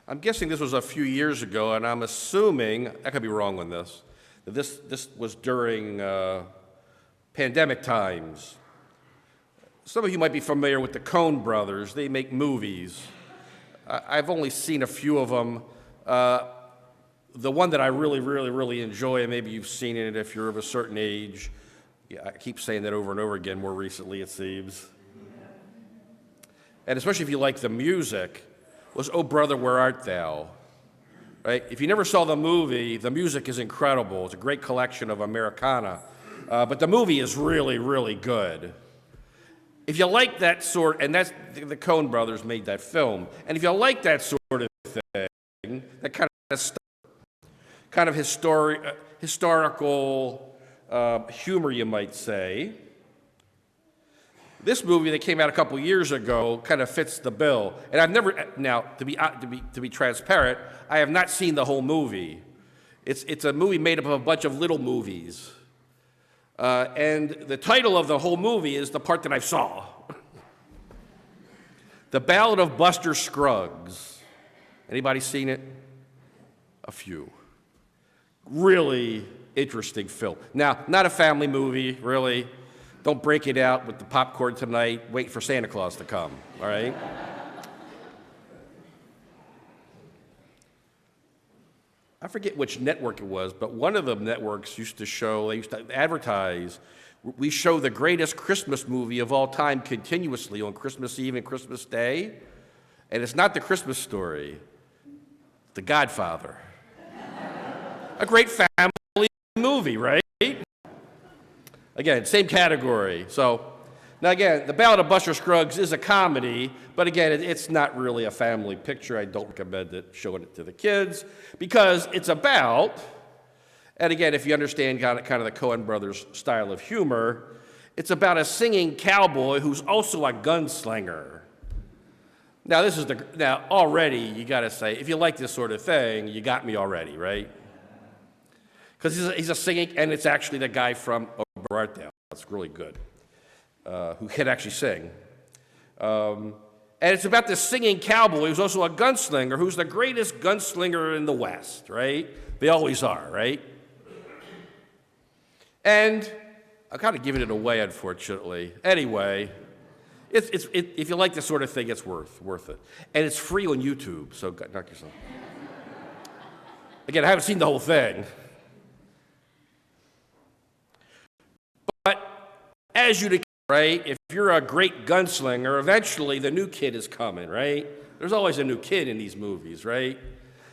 I'm guessing this was a few years ago, and I'm assuming, I could be wrong on this, that this was during pandemic times. Some of you might be familiar with the Coen brothers. They make movies. I've only seen a few of them. The one that I really enjoy, and maybe you've seen it if you're of a certain age, yeah, I keep saying that over and over again more recently, it seems. And especially if you like the music, was Oh Brother, Where Art Thou? Right? If you never saw the movie, the music is incredible. It's a great collection of Americana. But the movie is really good. If you like that sort, and that's the Coen brothers made that film, and if you like that sort of thing, that kind of historical humor, you might say, this movie that came out a couple years ago kind of fits the bill. And I've never, now to be transparent, I have not seen the whole movie. It's a movie made up of a bunch of little movies. And the title of the whole movie is the part that I saw. The Ballad of Buster Scruggs. Anybody seen it? A few. Really interesting film. Now, not a family movie, really. Don't break it out with the popcorn tonight. Wait for Santa Claus to come, all right? I forget which network it was, but one of the networks used to advertise, we show the greatest Christmas movie of all time continuously on Christmas Eve and Christmas Day. And it's not The Christmas Story, The Godfather. A great family movie, right? Again, same category. So, now again, The Ballad of Buster Scruggs is a comedy, but again, it's not really a family picture. I don't recommend showing it to the kids because it's about, and again, if you understand kind of the Coen brothers' style of humor, it's about a singing cowboy who's also a gunslinger. Now, now already you got to say, if you like this sort of thing, you got me already, right? Because he's a singing, and it's actually the guy from Art Thou. That's really good. Who can actually sing. And it's about this singing cowboy who's also a gunslinger, who's the greatest gunslinger in the West, right? They always are, right? And I'm kind of giving it away, unfortunately. Anyway, if you like this sort of thing, it's worth it. And it's free on YouTube, so knock yourself. Again, I haven't seen the whole thing. But as you'd expect, right, if you're a great gunslinger, eventually the new kid is coming, right? There's always a new kid in these movies, right?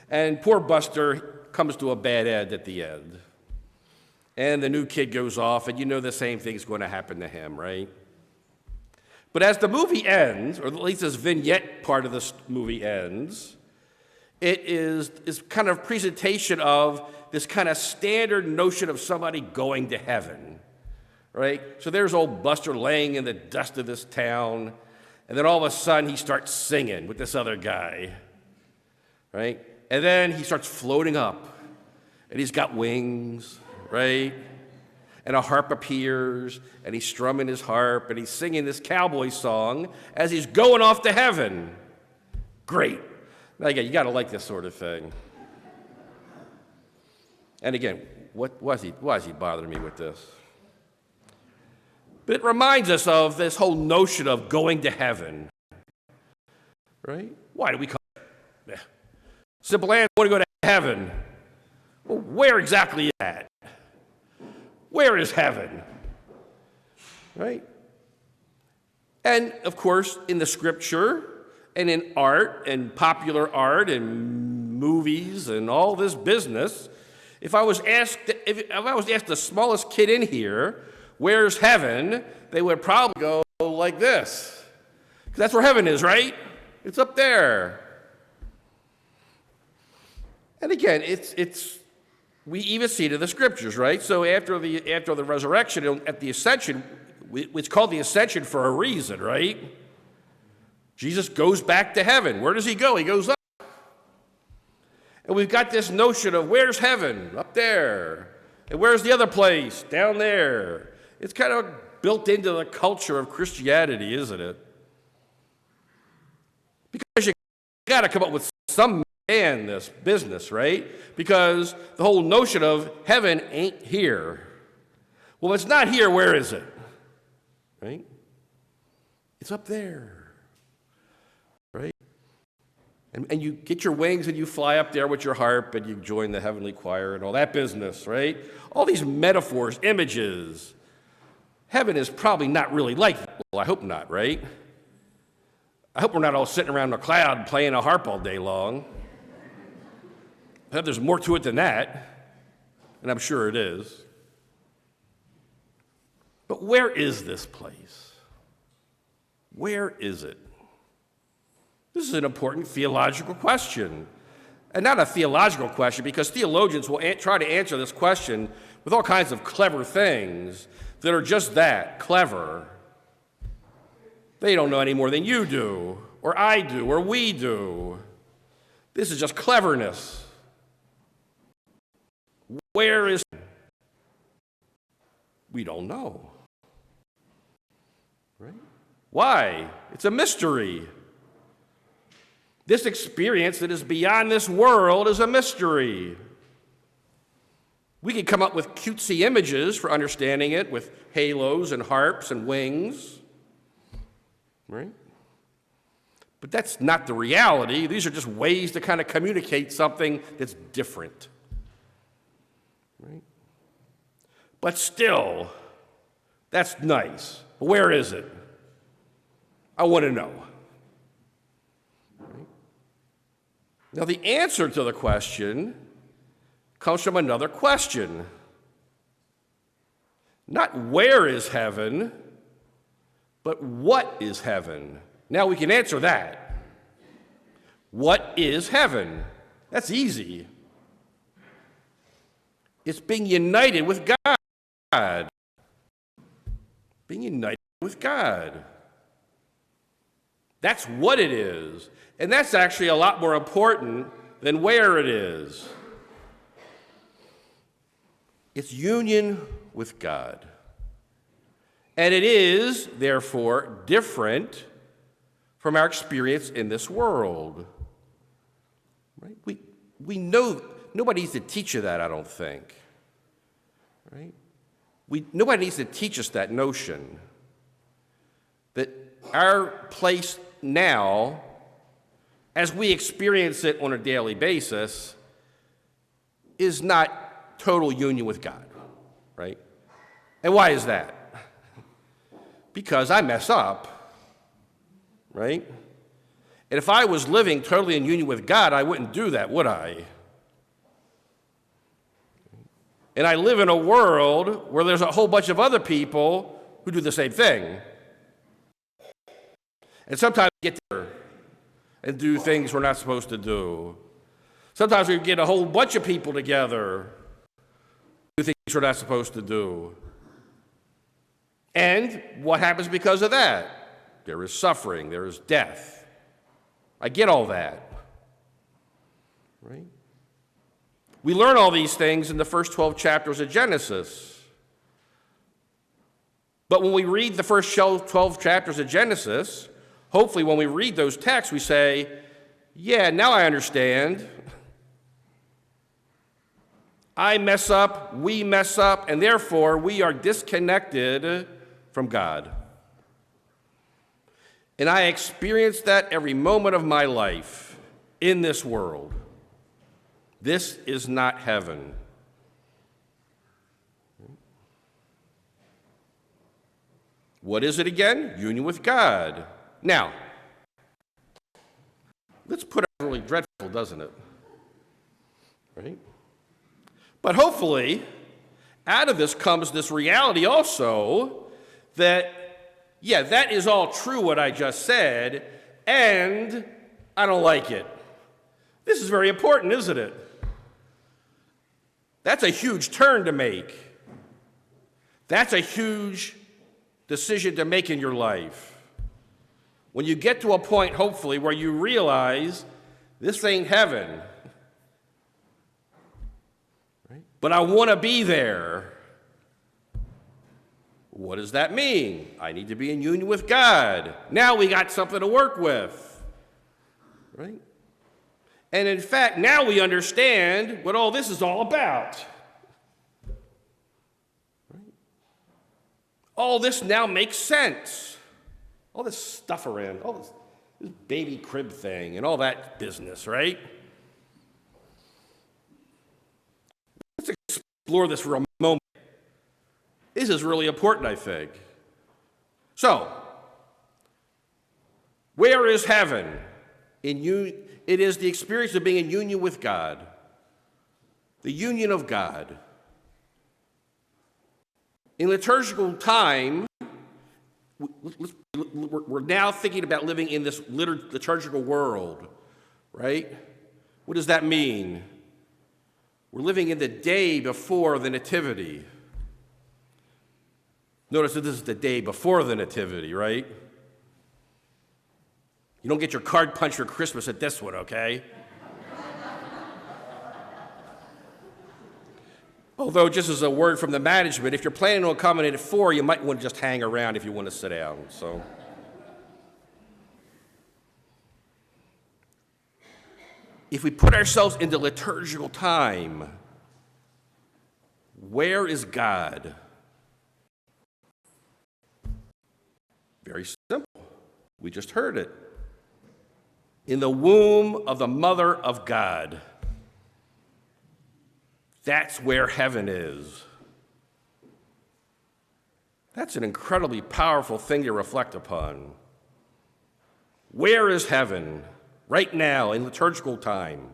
And poor Buster comes to a bad end at the end. And the new kid goes off, and you know the same thing's going to happen to him, right? But as the movie ends, or at least this vignette part of this movie ends, it is kind of presentation of this kind of standard notion of somebody going to heaven. Right? So there's old Buster laying in the dust of this town, and then all of a sudden he starts singing with this other guy, right? And then he starts floating up, and he's got wings, right? And a harp appears, and he's strumming his harp, and he's singing this cowboy song as he's going off to heaven. Great. Now again, you got to like this sort of thing. And again, why is he bothering me with this? But it reminds us of this whole notion of going to heaven, right? Why do we come? Simple answer, I want to go to heaven. Well, where exactly is that? Where is heaven? Right? And, of course, in the scripture and in art and popular art and movies and all this business, if I was asked the smallest kid in here, where's heaven? They would probably go like this. 'Cause that's where heaven is, right? It's up there. And again, we even see it in the scriptures, right? So after the resurrection, at the ascension, it's called the ascension for a reason, right? Jesus goes back to heaven. Where does he go? He goes up. And we've got this notion of where's heaven? Up there. And where's the other place? Down there. It's kind of built into the culture of Christianity, isn't it? Because you got to come up with some understand this business, right? Because the whole notion of heaven ain't here. Well, it's not here, where is it? Right? It's up there. Right? And you get your wings and you fly up there with your harp and you join the heavenly choir and all that business, right? All these metaphors, images. Heaven is probably not really like that. Well, I hope not, right? I hope we're not all sitting around a cloud playing a harp all day long. I hope there's more to it than that, and I'm sure it is. But where is this place? Where is it? This is an important theological question. And not a theological question, because theologians will try to answer this question with all kinds of clever things that are just that, clever. They don't know any more than you do, or I do, or we do. This is just cleverness. Where is it? We don't know. Right? Why? It's a mystery. This experience that is beyond this world is a mystery. We could come up with cutesy images for understanding it, with halos and harps and wings. Right? But that's not the reality. These are just ways to kind of communicate something that's different. Right? But still, that's nice. But where is it? I want to know. Right? Now, the answer to the question comes from another question. Not where is heaven, but what is heaven? Now we can answer that. What is heaven? That's easy. It's being united with God. Being united with God. That's what it is. And that's actually a lot more important than where it is. It's union with God. And it is, therefore, different from our experience in this world. Right? We know, nobody needs to teach you that, I don't think. Right? Nobody needs to teach us that notion that our place now, as we experience it on a daily basis, is not total union with God, right? And why is that? Because I mess up, right? And if I was living totally in union with God, I wouldn't do that, would I? And I live in a world where there's a whole bunch of other people who do the same thing. And sometimes we get there and do things we're not supposed to do. Sometimes we get a whole bunch of people together who do things we're not supposed to do. And what happens because of that? There is suffering, there is death. I get all that. Right? We learn all these things in the first 12 chapters of Genesis. But when we read the first 12 chapters of Genesis, hopefully when we read those texts, we say, yeah, now I understand. I mess up, we mess up, and therefore we are disconnected from God. And I experience that every moment of my life in this world. This is not heaven. What is it again? Union with God. Now, let's put it really dreadful, doesn't it? Right? But hopefully, out of this comes this reality also that, yeah, that is all true what I just said, and I don't like it. This is very important, isn't it? That's a huge turn to make. That's a huge decision to make in your life. When you get to a point, hopefully, where you realize this ain't heaven, right? But I want to be there. What does that mean? I need to be in union with God. Now we got something to work with, right? And in fact, now we understand what all this is all about. All this now makes sense. All this stuff around, all this baby crib thing and all that business, right? Let's explore this for a moment. This is really important, I think. So, where is heaven? It is the experience of being in union with God. The union of God. In liturgical time, we're now thinking about living in this liturgical world, right? What does that mean? We're living in the day before the Nativity. Notice that this is the day before the Nativity, right? You don't get your card punch for Christmas at this one, okay? Although, just as a word from the management, if you're planning on coming in at 4, you might want to just hang around if you want to sit down. So, if we put ourselves into liturgical time, where is God? Very simple. We just heard it. In the womb of the Mother of God. That's where heaven is. That's an incredibly powerful thing to reflect upon. Where is heaven right now in liturgical time?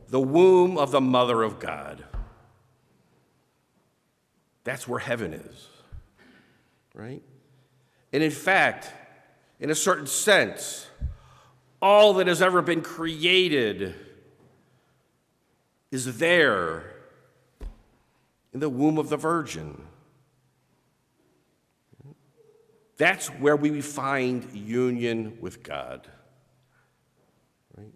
The womb of the Mother of God. That's where heaven is, right? And in fact, in a certain sense, all that has ever been created is there in the womb of the Virgin. That's where we find union with God. Right?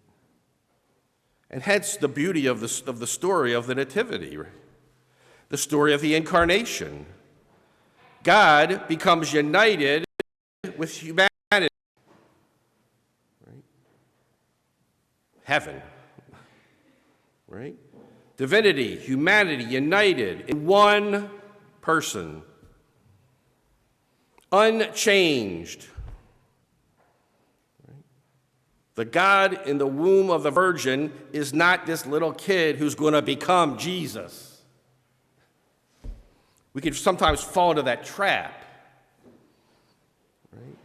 And hence the beauty of the story of the Nativity, right? The story of the Incarnation. God becomes united with humanity. Right? Heaven. Right? Divinity, humanity, united in one person, unchanged. Right? The God in the womb of the Virgin is not this little kid who's going to become Jesus. We can sometimes fall into that trap. Right?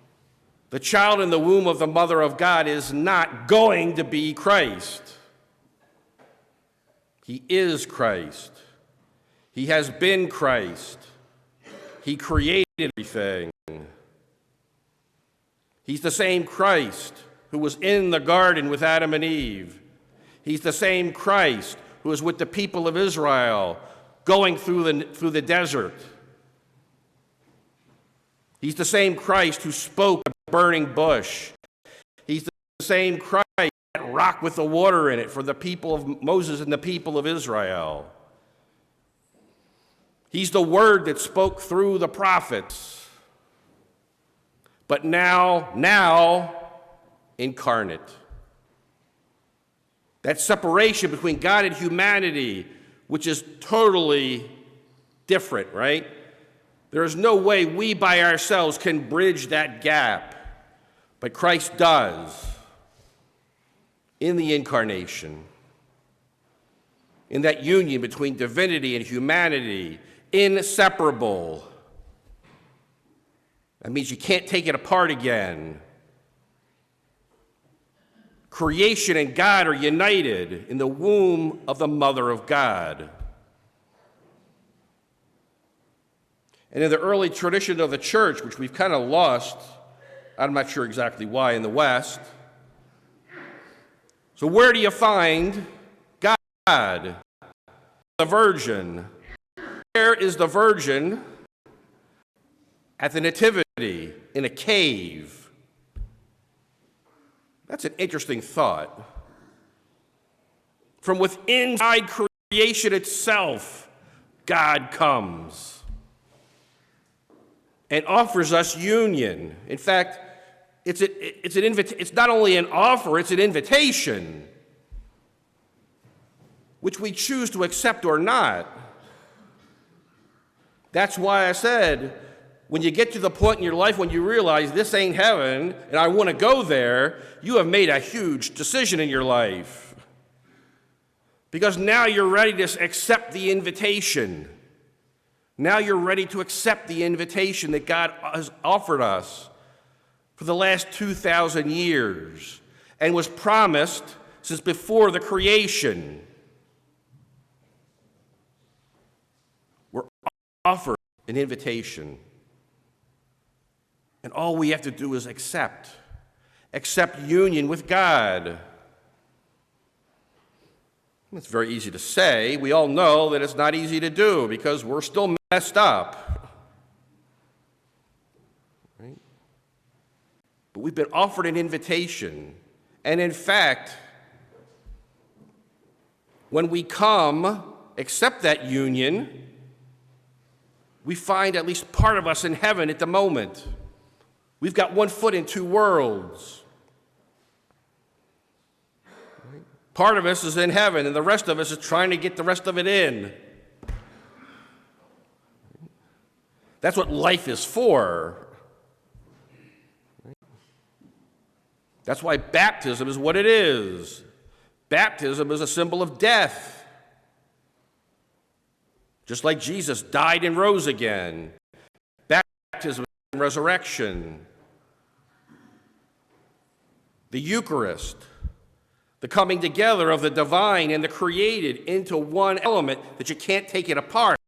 The child in the womb of the Mother of God is not going to be Christ. He is Christ. He has been Christ. He created everything. He's the same Christ who was in the garden with Adam and Eve. He's the same Christ who was with the people of Israel going through the desert. He's the same Christ who spoke a burning bush. He's the same Christ, that rock with the water in it for the people of Moses and the people of Israel. He's the word that spoke through the prophets. But now incarnate. That separation between God and humanity, which is totally different, right? There is no way we by ourselves can bridge that gap, but Christ does in the Incarnation, in that union between divinity and humanity, inseparable. That means you can't take it apart again. Creation and God are united in the womb of the Mother of God. And in the early tradition of the church, which we've kind of lost, I'm not sure exactly why in the West. So where do you find God? The Virgin. Where is the Virgin? At the Nativity, in a cave. That's an interesting thought. From within creation itself, God comes and offers us union. In fact, It's not only an offer, it's an invitation, which we choose to accept or not. That's why I said, when you get to the point in your life when you realize this ain't heaven and I want to go there, you have made a huge decision in your life. Because now you're ready to accept the invitation. Now you're ready to accept the invitation that God has offered us for the last 2,000 years and was promised since before the creation. We're offered an invitation. And all we have to do is accept union with God. It's very easy to say. We all know that it's not easy to do because we're still messed up. Right? But we've been offered an invitation. And in fact, when we come, accept that union, we find at least part of us in heaven at the moment. We've got one foot in two worlds. Part of us is in heaven, and the rest of us is trying to get the rest of it in. That's what life is for. That's why baptism is what it is. Baptism is a symbol of death. Just like Jesus died and rose again. Baptism is resurrection. The Eucharist, the coming together of the divine and the created into one element that you can't take it apart.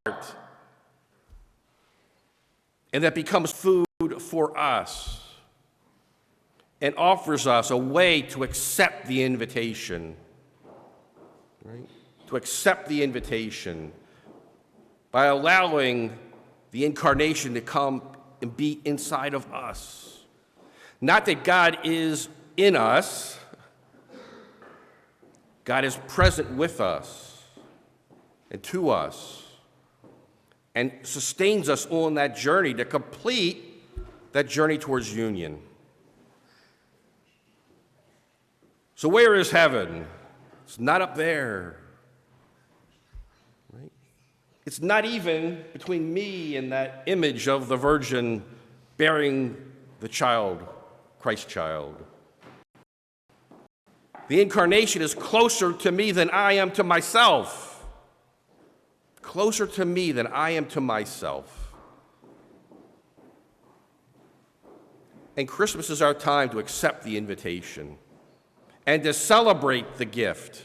And that becomes food for us and offers us a way to accept the invitation. Right? To accept the invitation by allowing the incarnation to come and be inside of us. Not that God is in us, God is present with us and to us and sustains us on that journey to complete that journey towards union. So where is heaven? It's not up there. Right? It's not even between me and that image of the Virgin bearing the child, Christ child. The incarnation is closer to me than I am to myself. Closer to me than I am to myself. And Christmas is our time to accept the invitation and to celebrate the gift.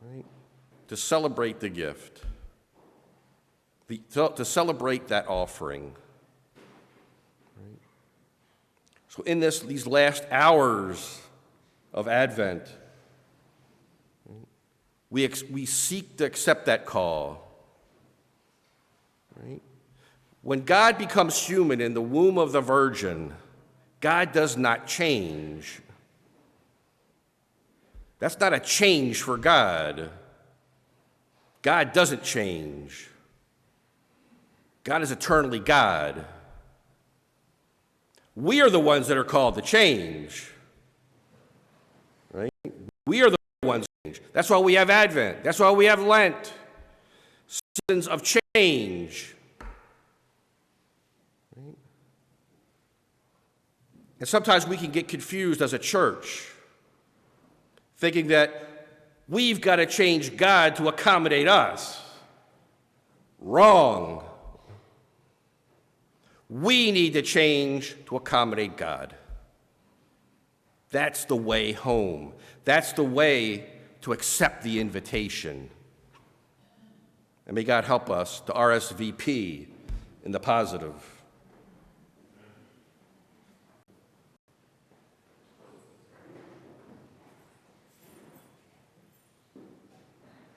Right? To celebrate the gift. To celebrate that offering. Right? So in these last hours of Advent, we seek to accept that call. Right? When God becomes human in the womb of the Virgin, God does not change. That's not a change for God. God doesn't change. God is eternally God. We are the ones that are called to change. Right? We are the ones to change. That's why we have Advent. That's why we have Lent. Seasons of change. Right? And sometimes we can get confused as a church, thinking that we've got to change God to accommodate us. Wrong. We need to change to accommodate God. That's the way home. That's the way to accept the invitation. And may God help us to RSVP in the positive.